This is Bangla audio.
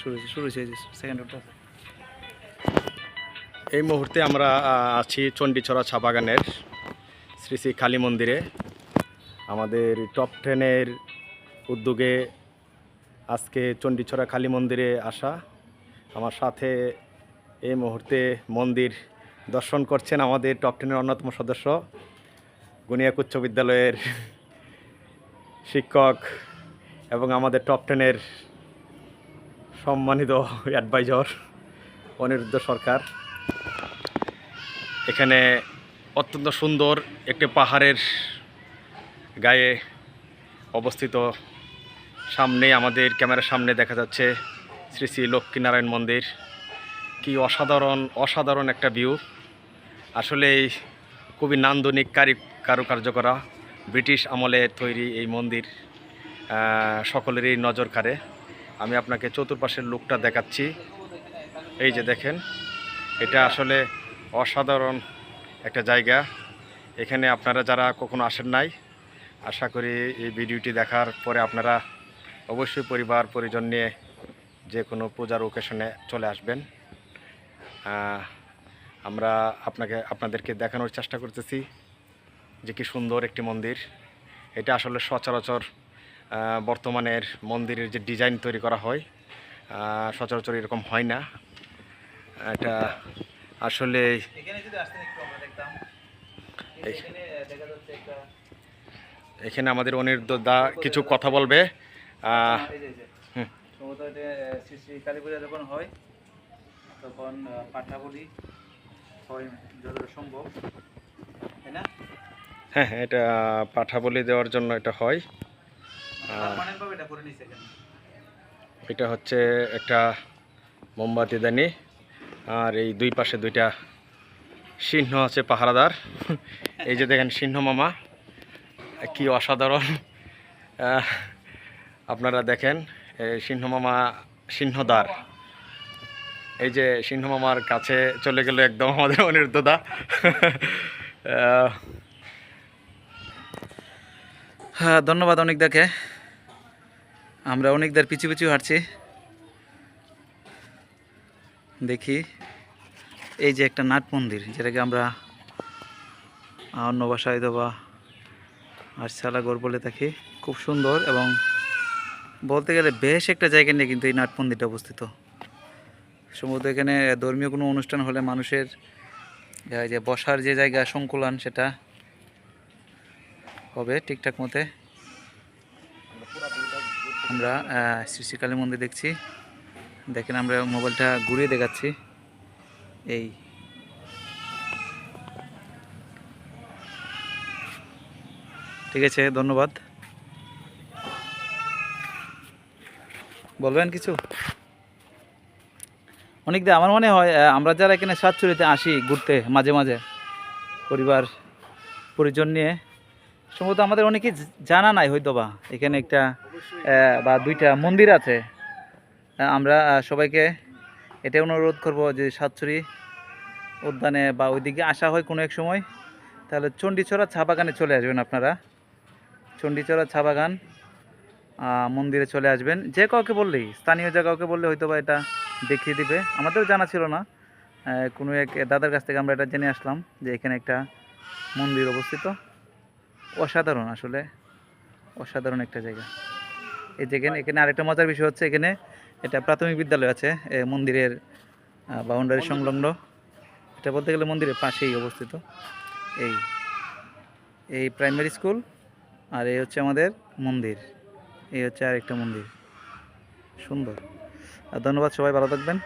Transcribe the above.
শুরু হয়েছে সেকেন্ড রোডটা। এই মুহূর্তে আমরা আছি চণ্ডীছড়া চা বাগানের শ্রী শ্রী কালী মন্দিরে। আমাদের টপ 10-এর উদ্যোগে আজকে চণ্ডীছড়া কালী মন্দিরে আসা। আমার সাথে এই মুহূর্তে মন্দির দর্শন করছেন আমাদের টপ 10-এর অন্যতম সদস্য, গুনিয়াক উচ্চ বিদ্যালয়ের শিক্ষক এবং আমাদের টপ 10-এর সম্মানিত অ্যাডভাইজার অনিরুদ্ধ সরকার। এখানে অত্যন্ত সুন্দর একটি পাহাড়ের গায়ে অবস্থিত। সামনে আমাদের ক্যামেরার সামনে দেখা যাচ্ছে শ্রী শ্রী লক্ষ্মীনারায়ণ মন্দির। কি অসাধারণ একটা ভিউ। আসলে খুবই নান্দনিক কারুকার্য করা ব্রিটিশ আমলে তৈরি এই মন্দির সকলেরই নজর কাড়ে। আমি আপনাকে চতুর্পাশের লুকটা দেখাচ্ছি। এই যে দেখেন, এটা আসলে অসাধারণ একটা জায়গা। এখানে আপনারা যারা কখনো আসেন নাই, আশা করি এই ভিডিওটি দেখার পরে আপনারা অবশ্যই পরিবার পরিজন নিয়ে যে কোনো পূজার ওকেশনে চলে আসবেন। আমরা আপনাদেরকে দেখানোর চেষ্টা করতেছি যে কি সুন্দর একটি মন্দির। এটা আসলে সচরাচর বর্তমানের মন্দিরের যে ডিজাইন তৈরি করা হয় সচরাচর এরকম হয় না। এটা আসলে এখানে আমাদের অনিরুদ্ধদা কিছু কথা বলবে। শ্রী শ্রী কালী পূজা যখন হয় তখন পাঠা বলি হয় যতটা সম্ভব, তাই না? হ্যাঁ, এটা পাঠা বলি দেওয়ার জন্য এটা হয়। এটা হচ্ছে একটা মোমবাতি দানি, আর এই দুই পাশে দুইটা সিংহ আছে পাহারাদার। এই যে দেখেন সিংহ মামা, কি অসাধারণ। আপনারা দেখেন সিংহ মামা সিংহদার। এই যে সিংহ মামার কাছে চলে গেল একদম আমাদের অনিরুদ্ধদা। হ্যাঁ, ধন্যবাদ অনেকদাকে। আমরা অনেকদার পিছু পিছু হাঁটছি। দেখি এই যে একটা নাট মন্দির, যেটাকে আমরা অন্য ভাষায় বা আরসালাগড় বলে থাকি। খুব সুন্দর এবং বলতে গেলে বেশ একটা জায়গা নিয়ে কিন্তু এই নাট মন্দিরটা অবস্থিত। সম্ভবত এখানে ধর্মীয় কোনো অনুষ্ঠান হলে মানুষের যে বসার যে জায়গা সংকুলান সেটা হবে ঠিকঠাক মতে। আমরা শ্রী শ্রী কালী মন্দির দেখছি। দেখেন, আমরা মোবাইলটা ঘুরিয়ে দেখাচ্ছি। এই ঠিক আছে, ধন্যবাদ। বলবেন কিছু? অনেকদা, আমার মনে হয় আমরা যারা এখানে সাতচুরিতে আসি ঘুরতে মাঝে মাঝে পরিবার পরিজন নিয়ে, সম্ভবত আমাদের অনেকে জানা নাই হয়তো বা এখানে একটা বা দুইটা মন্দির আছে। আমরা সবাইকে এটা অনুরোধ করব যে সাতচুরি উদ্যানে বা ওইদিকে আসা হয় কোনো এক সময়, তাহলে চণ্ডীছড়া চা বাগানে চলে আসবেন। আপনারা চণ্ডীছড়া চা বাগান মন্দিরে চলে আসবেন। যে কাউকে বললেই, স্থানীয় যে কাউকে বললে হয়তো বা এটা দেখিয়ে দিবে। আমাদেরও জানা ছিল না, কোনো এক দাদার কাছ থেকে আমরা এটা জেনে আসলাম যে এখানে একটা মন্দির অবস্থিত। অসাধারণ, আসলে অসাধারণ একটা জায়গা। এই যেখানে এখানে আরেকটা মজার বিষয় হচ্ছে, এখানে এটা প্রাথমিক বিদ্যালয় আছে মন্দিরের বাউন্ডারি সংলগ্ন। এটা বলতে গেলে মন্দিরের পাশেই অবস্থিত। এই এই প্রাইমারি স্কুল, আর এই হচ্ছে আমাদের মন্দির। এই হচ্ছে আরেকটা মন্দির, সুন্দর। ধন্যবাদ, সবাই ভালো থাকবেন।